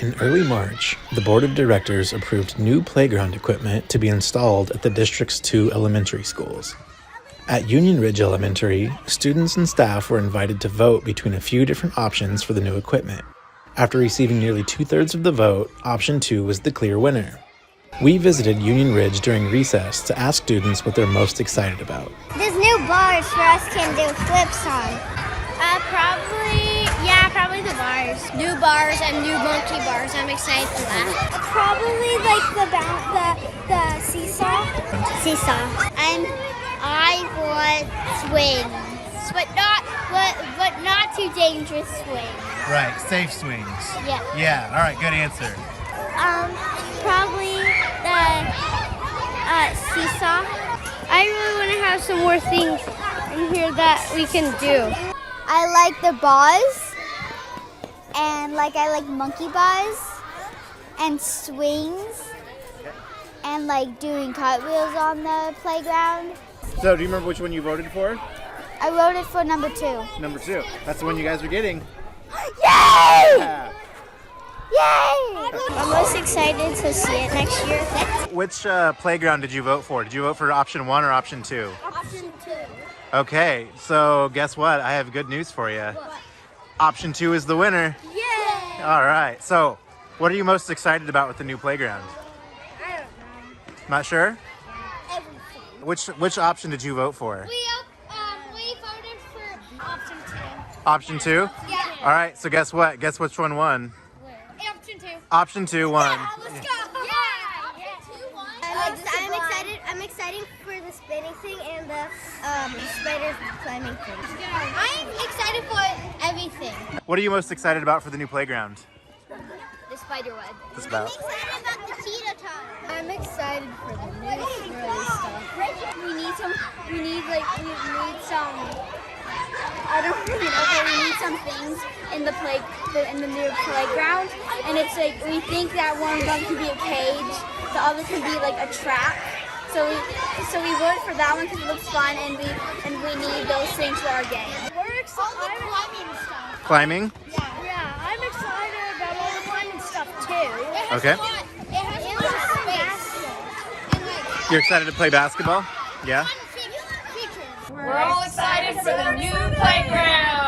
In early March, the Board of Directors approved new playground equipment to be installed at the district's 2 elementary schools. At Union Ridge Elementary, students and staff were invited to vote between a few different options for the new equipment. After receiving nearly 2/3 of the vote, option 2 was the clear winner. We visited Union Ridge during recess to ask students what they're most excited about. There's new bars for us can do flips on. Probably the bars. New bars and new monkey bars. I'm excited for that. Probably like the seesaw. Seesaw. I want swings, but not too dangerous swings. Right, safe swings. Yeah. Yeah, all right, good answer. Probably the seesaw. I really want to have some more things in here that we can do. I like the bars, and I like monkey bars, and swings, and doing cartwheels on the playground. So, do you remember which one you voted for? I voted for number 2. Number 2. That's the one you guys are getting. Yay! Yeah. Yay! I'm most excited to see it next year. Which playground did you vote for? Did you vote for option 1 or option 2? Option 2. Okay, so guess what? I have good news for you. What? Option 2 is the winner. Yay! All right, so what are you most excited about with the new playground? I don't know. Not sure? Everything. Which option did you vote for? We voted for option 2. Option 2? Yeah. All right, so guess what? Guess which one won? Option 2. Option 2 won. Yeah, let's go. Yeah. Option 2 won. I'm excited for the spinning thing and the spider climbing thing. I'm excited for everything. What are you most excited about for the new playground? The spider web. Just about. I'm excited about the cheetah tunnel. I'm excited for the new swirly stuff. We need some. I don't really know, but we need some things in the new playground, and it's we think that one of them could be a cage, the other could be a track. So we voted for that one because it looks fun, and we need those things for our game. We're excited. All the climbing stuff. Climbing? Yeah, I'm excited about all the climbing stuff too. Okay. It has a lot of space. You're excited to play basketball? Yeah? We're all excited for the new playground.